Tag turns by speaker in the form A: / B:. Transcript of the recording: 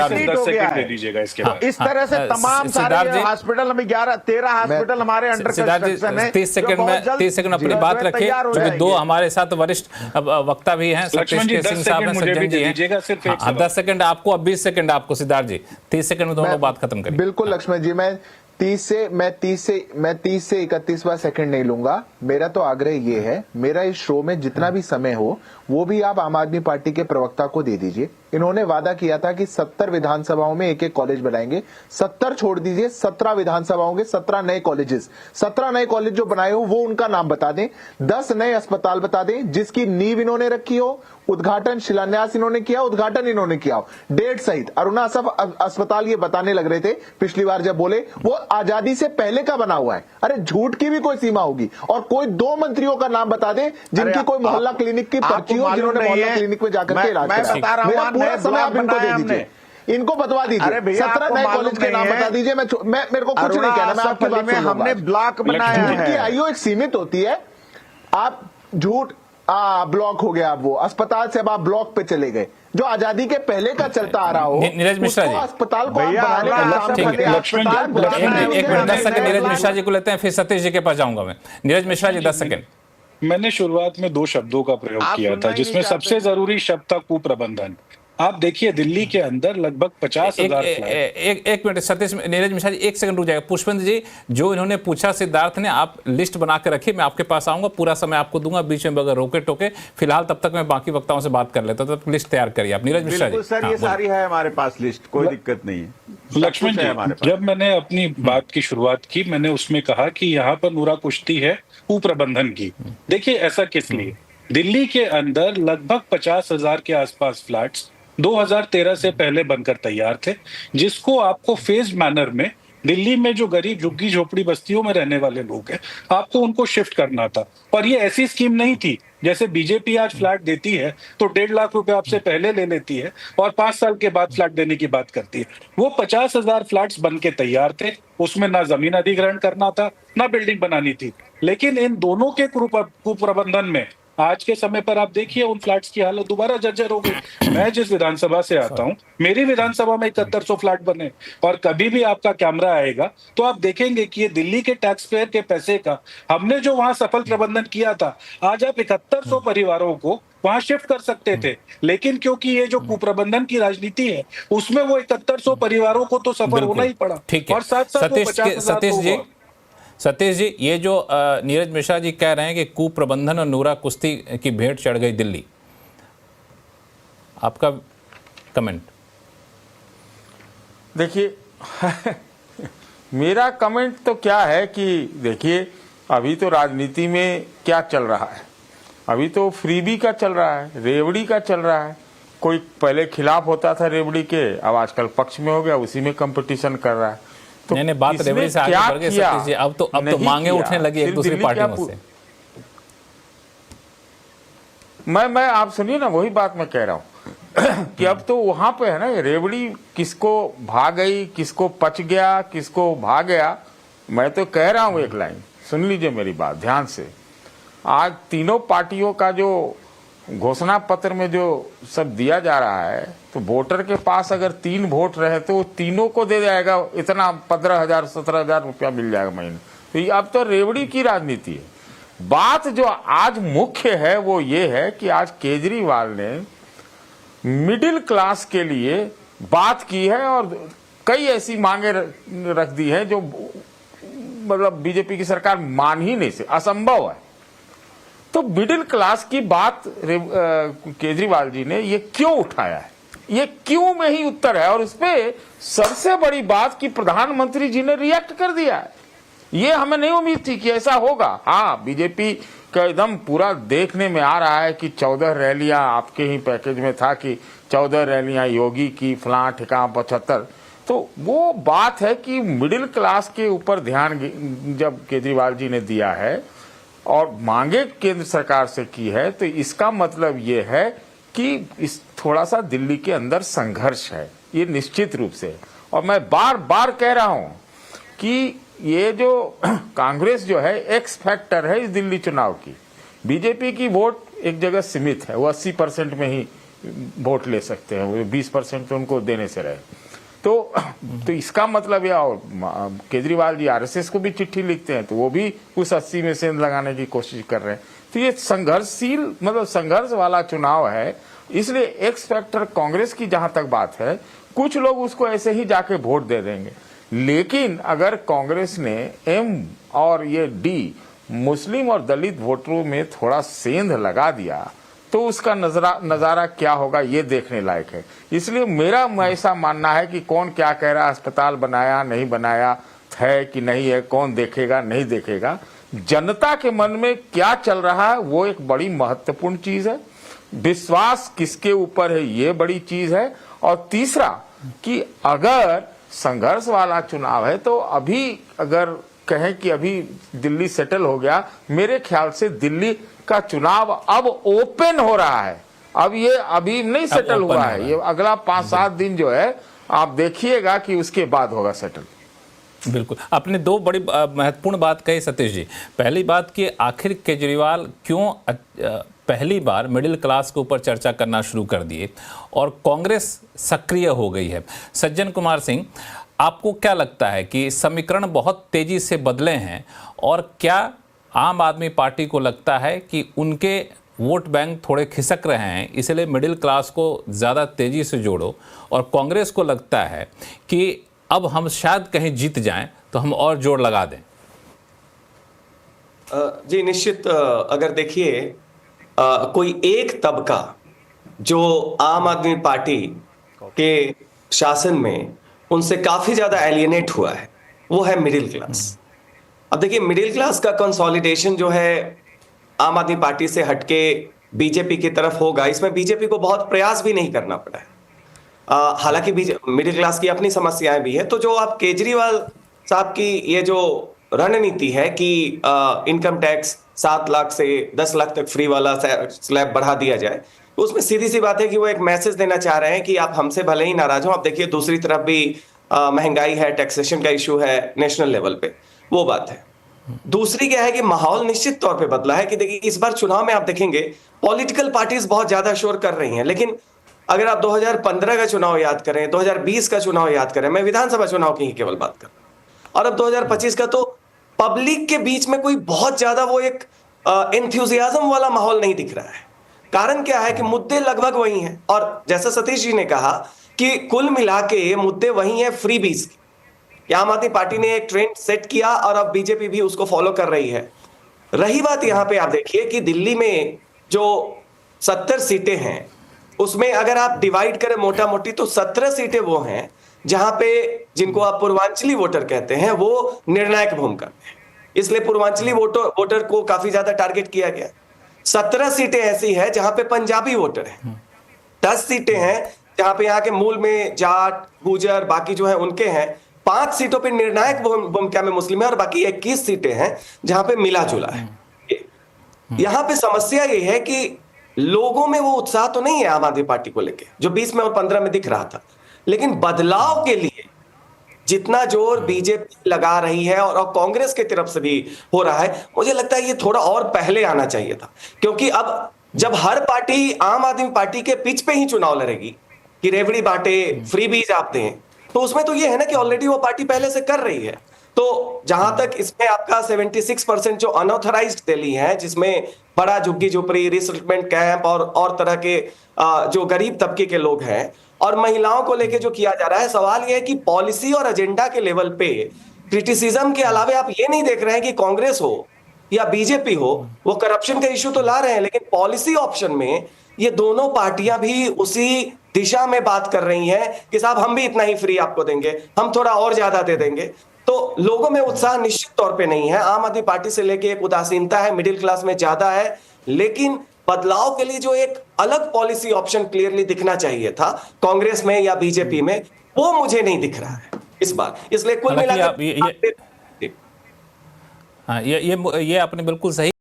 A: 10 second दे दीजिएगा इसके बाद।
B: इस तरह से तमाम सारे हॉस्पिटल, हमें 13 हॉस्पिटल हमारे अंडर कंस्ट्रक्शन है।
C: 30 सेकंड अपनी बात रखें, क्योंकि दो हमारे साथ वरिष्ठ वक्ता भी हैं, सतीश के सिंह साहब हैं, सज्जन जी हैं। 10 सेकंड आपको, अब 20 सेकंड आपको। सिद्धार्थ जी 30 सेकंड में दोनों बात खत्म करें।
D: बिल्कुल लक्ष्मण जी, मैं 30 से 31वां सेकंड नहीं लूंगा। मेरा तो आग्रह ये है, मेरा इस शो में जितना भी समय हो वो भी आप आम आदमी पार्टी के प्रवक्ता को दे दीजिए। इन्होंने वादा किया था कि 70 विधानसभाओं में एक एक कॉलेज बनाएंगे। 70 छोड़ दीजिए, 17 विधानसभाओं के 17 नए कॉलेजेस, 17 नए कॉलेज जो बनाए हो वो उनका नाम बता दें। 10 नए अस्पताल बता दें जिसकी नींव इन्होंने रखी हो, उद्घाटन शिलान्यास इन्होंने किया, उद्घाटन इन्होंने किया हो, डेट सहित। अरुणा सब अस्पताल ये बताने लग रहे थे पिछली बार जब बोले, वो आजादी से पहले का बना हुआ है। अरे झूठ की भी कोई सीमा होगी। और कोई 2 मंत्रियों का नाम बता दें जिनकी कोई मोहल्ला क्लिनिक की पर्ची हो, जिन्होंने मोहल्ला क्लिनिक में जाकर के इलाज कराया। मेरा पूरा समय आप इनको दे दीजिए, इनको बतवा दीजिए। 17 नए कॉलेज के नाम बता दीजिए। मैं मेरे को कुछ नहीं कहना, मैं आपकी बात में हमने ब्लॉक बनाया है। की आयु एक सीमित होती है। आप झूठ ब्लॉक हो गया, वो अस्पताल से अब आप ब्लॉक पे चले गए। जो आजादी के पहले का चलता आ रहा हो,
C: नीरज मिश्रा जी,
D: अस्पताल को बनाने का
C: एक मिनट 10 सेकंड नीरज मिश्रा जी को लेते हैं, फिर सतीश जी के पास जाऊंगा मैं। नीरज मिश्रा जी 10 सेकंड।
A: मैंने शुरुआत में 2 शब्दों का प्रयोग किया था, जिसमें सबसे जरूरी शब्द था कुप्रबंधन। आप देखिए दिल्ली के अंदर लगभग 50,000
C: एक मिनट सतीश, नीरज मिश्रा जी 1 सेकंड रुक जाएगा। पुष्पेंद्र जी, जो इन्होंने पूछा सिद्धार्थ ने, आप लिस्ट बना के रखिए, मैं आपके पास आऊंगा, पूरा समय आपको दूंगा, बीच में अगर रोके टोके। फिलहाल तब तक मैं बाकी वक्ताओं से बात कर लेता हूं, तब लिस्ट तैयार करिए आप। नीरज मिश्रा जी
B: सर, ये सारी है हमारे पास लिस्ट, कोई दिक्कत नहीं है।
A: लक्ष्मण जी, जब मैंने अपनी बात की शुरुआत की, मैंने उसमें कहा कि यहाँ पर नूरा कुश्ती है कुप्रबंधन की। देखिए ऐसा किस लिए, दिल्ली के अंदर लगभग 50,000 के आसपास फ्लैट्स 2013 से पहले बनकर तैयार थे, जिसको आपको फेज मैनर में दिल्ली में जो गरीब झुग्गी झोपड़ी बस्तियों में रहने वाले लोग हैं, आपको उनको शिफ्ट करना था। पर ये ऐसी स्कीम नहीं थी जैसे बीजेपी आज फ्लैट देती है तो 1.5 लाख रुपए आपसे पहले ले लेती है और 5 साल के बाद फ्लैट देने की बात करती है। वो 50,000 फ्लैट्स बन के तैयार थे, उसमें ना जमीन अधिग्रहण करना था ना बिल्डिंग बनानी थी। लेकिन इन दोनों के कुप्रबंधन में आज के समय पर आप देखिए उन फ्लैट्स की हालत दोबारा जर्जर हो गई। मैं जिस विधानसभा से आता हूं, मेरी विधानसभा में 7100 फ्लैट बने, और कभी भी आपका कैमरा आएगा तो आप देखेंगे कि ये दिल्ली के टैक्स पेयर के पैसे का हमने जो वहां सफल प्रबंधन किया था, आज आप 7100 परिवारों को वहां शिफ्ट कर सकते थे। लेकिन क्योंकि ये जो कुप्रबंधन की राजनीति है, उसमें वो 7100 परिवारों को तो सफर होना ही पड़ा, और साथ साथ
C: सतीश जी, ये जो नीरज मिश्रा जी कह रहे हैं कि कुप्रबंधन और नूरा कुश्ती की भेंट चढ़ गई दिल्ली, आपका कमेंट?
E: देखिए मेरा कमेंट तो क्या है कि देखिए अभी तो राजनीति में क्या चल रहा है, अभी तो फ्रीबी का चल रहा है, रेवड़ी का चल रहा है। कोई पहले खिलाफ होता था रेवड़ी के, अब आजकल पक्ष में हो गया, उसी में कंपटीशन कर रहा है।
C: तो नहीं, बात रेवड़ी से आगे बढ़ गई सतीश जी। अब तो मांगे उठने लगी एक दूसरी पार्टियों से।
E: मैं आप सुनिए ना, वही बात मैं कह रहा हूं कि अब तो वहां पे है ना, रेवड़ी किसको भाग गई, किसको पच गया, किसको भाग गया। मैं तो कह रहा हूं एक लाइन सुन लीजिए मेरी बात ध्यान से। आज तीनों पार्टियों का जो घोषणा पत्र में जो सब दिया जा रहा है, तो वोटर के पास अगर 3 वोट रहे तो तीनों को दे जाएगा इतना 15,000 17,000 रुपया मिल जाएगा महीने। तो अब तो रेवड़ी की राजनीति है। बात जो आज मुख्य है वो ये है कि आज केजरीवाल ने मिडिल क्लास के लिए बात की है और कई ऐसी मांगे रख दी है जो मतलब बीजेपी की सरकार मान ही नहीं से, असंभव है। तो मिडिल क्लास की बात केजरीवाल जी ने ये क्यों उठाया है, ये क्यों में ही उत्तर है। और उसपे सबसे बड़ी बात कि प्रधानमंत्री जी ने रिएक्ट कर दिया है। ये हमें नहीं उम्मीद थी कि ऐसा होगा। हाँ, बीजेपी का एकदम पूरा देखने में आ रहा है कि 14 रैलियां आपके ही पैकेज में था कि 14 रैलियां योगी की, फलां ठिकां 75। तो वो बात है कि मिडिल क्लास के ऊपर ध्यान जब केजरीवाल जी ने दिया है और मांगे केंद्र सरकार से की है, तो इसका मतलब ये है कि इस थोड़ा सा दिल्ली के अंदर संघर्ष है, ये निश्चित रूप से। और मैं बार बार कह रहा हूं कि ये जो कांग्रेस जो है एक्स फैक्टर है इस दिल्ली चुनाव की। बीजेपी की वोट एक जगह सीमित है, वो 80% में ही वोट ले सकते हैं, वो 20% तो उनको देने से रहे। तो इसका मतलब यह, और केजरीवाल जी आरएसएस को भी चिट्ठी लिखते हैं तो वो भी उस 80 में सेंध लगाने की कोशिश कर रहे हैं। तो ये संघर्षशील, मतलब संघर्ष वाला चुनाव है, इसलिए एक्स फैक्टर कांग्रेस की जहां तक बात है, कुछ लोग उसको ऐसे ही जाके वोट दे देंगे। लेकिन अगर कांग्रेस ने एम और ये डी मुस्लिम और दलित वोटरों में थोड़ा सेंध लगा दिया तो उसका नजारा क्या होगा ये देखने लायक है। इसलिए मेरा ऐसा मानना है कि कौन क्या कह रहा है, अस्पताल बनाया नहीं बनाया है कि नहीं है, कौन देखेगा नहीं देखेगा, जनता के मन में क्या चल रहा है वो एक बड़ी महत्वपूर्ण चीज है। विश्वास किसके ऊपर है ये बड़ी चीज है। और तीसरा कि अगर संघर्ष वाला चुनाव है तो अभी अगर कहें कि अभी दिल्ली सेटल हो गया, मेरे ख्याल से दिल्ली का चुनाव अब ओपन हो रहा है। अब ये अभी नहीं सेटल हुआ है, ये अगला 5-7 दिन जो है आप देखिएगा कि उसके बाद होगा सेटल।
C: बिल्कुल, आपने दो बड़ी महत्वपूर्ण बात कही सतीश जी। पहली बात कि आखिर केजरीवाल क्यों पहली बार मिडिल क्लास के ऊपर चर्चा करना शुरू कर दिए और कांग्रेस सक्रिय हो गई है। सज्जन कुमार सिंह, आपको क्या लगता है कि समीकरण बहुत तेजी से बदले हैं और क्या आम आदमी पार्टी को लगता है कि उनके वोट बैंक थोड़े खिसक रहे हैं, इसलिए मिडिल क्लास को ज़्यादा तेजी से जोड़ो, और कांग्रेस को लगता है कि अब हम शायद कहीं जीत जाएं तो हम और जोर लगा दें?
F: जी निश्चित, अगर देखिए कोई एक तबका जो आम आदमी पार्टी के शासन में उनसे काफी ज्यादा एलियनेट हुआ है वो है मिडिल क्लास। अब देखिए मिडिल क्लास का कंसोलिडेशन जो है आम आदमी पार्टी से हटके बीजेपी की तरफ होगा, इसमें बीजेपी को बहुत प्रयास भी नहीं करना पड़ा है। हालांकि मिडिल क्लास की अपनी समस्याएं भी है। तो जो आप केजरीवाल साहब की ये जो रणनीति है कि इनकम टैक्स 7 लाख से 10 लाख तक फ्री वाला स्लैब बढ़ा दिया जाए, तो उसमें सीधी सी बात है कि वो एक मैसेज देना चाह रहे हैं कि आप हमसे भले ही नाराज हो। आप देखिए दूसरी तरफ भी महंगाई है, टैक्सेशन का इशू है नेशनल लेवल पे, वो बात है। दूसरी क्या है कि माहौल निश्चित तौर पे बदला है कि देखिए इस बार चुनाव में आप देखेंगे पॉलिटिकल पार्टीज बहुत ज्यादा शोर कर रही हैं, लेकिन अगर आप 2015 का चुनाव याद करें, 2020 का चुनाव याद करें, मैं विधानसभा चुनाव की ही केवल बात कर रहा हूं, और अब 2025 का, तो पब्लिक के बीच में कोई बहुत ज्यादा वो एक एंथुसियाज्म वाला माहौल नहीं दिख रहा है। कारण क्या है कि मुद्दे लगभग वही हैं, और जैसा सतीश जी ने कहा कि कुल मिला के मुद्दे वही हैं फ्रीबीज की। आम आदमी पार्टी ने एक ट्रेंड सेट किया और अब बीजेपी भी उसको फॉलो कर रही है। रही बात यहां पे आप देखिए कि दिल्ली में जो 70 सीटें हैं उसमें अगर आप डिवाइड करें मोटा मोटी तो 17 सीटें वो हैं जहां पे जिनको आप पूर्वांचली वोटर कहते हैं वो निर्णायक भूमिका में है, इसलिए पूर्वांचली वोटर को काफी ज्यादा टारगेट किया गया। 17 सीटें ऐसी है जहां पे पंजाबी वोटर हैं, 10 सीटें हैं जहां पे यहाँ के मूल में जाट गुजर बाकी जो है उनके हैं, 5 सीटों पे निर्णायक भूमिका में मुस्लिम है और बाकी 21 सीटें हैं जहां पे मिला जुला है। यहां पे समस्या ये है कि लोगों में वो उत्साह तो नहीं है आम आदमी पार्टी को लेके जो 20 में और 15 में दिख रहा था, लेकिन बदलाव के लिए जितना जोर बीजेपी लगा रही है और कांग्रेस की तरफ से भी हो रहा है, मुझे लगता है ये थोड़ा और पहले आना चाहिए था। क्योंकि अब जब हर पार्टी आम आदमी पार्टी के पिच पे ही चुनाव लड़ेगी कि रेवड़ी बांटे फ्री बीज आप दें, तो उसमें तो ये है ना कि ऑलरेडी वो पार्टी पहले से कर रही है। तो जहां तक इसमें आपका 76% जो अनऑथराइज्ड दिल्ली है, जिसमें बड़ा झुग्गी झोपड़ी रिसेटलमेंट कैंप और तरह के जो गरीब तबके के लोग हैं और महिलाओं को लेके जो किया जा रहा है, सवाल यह है कि पॉलिसी और एजेंडा के लेवल पे क्रिटिसिज्म के अलावा आप ये नहीं देख रहे हैं कि कांग्रेस हो या बीजेपी हो वो करप्शन का इश्यू तो ला रहे हैं, लेकिन पॉलिसी ऑप्शन में ये दोनों पार्टियां भी उसी दिशा में बात कर रही हैं कि साहब हम भी इतना ही फ्री आपको देंगे, हम थोड़ा और ज्यादा दे देंगे। तो लोगों में उत्साह निश्चित तौर पे नहीं है, आम आदमी पार्टी से लेके एक उदासीनता है, मिडिल क्लास में ज्यादा है, लेकिन बदलाव के लिए जो एक अलग पॉलिसी ऑप्शन क्लियरली दिखना चाहिए था कांग्रेस में या बीजेपी में, वो मुझे नहीं दिख रहा है इस बार। इसलिए कुल मिलाकर
C: ये आपने बिल्कुल सही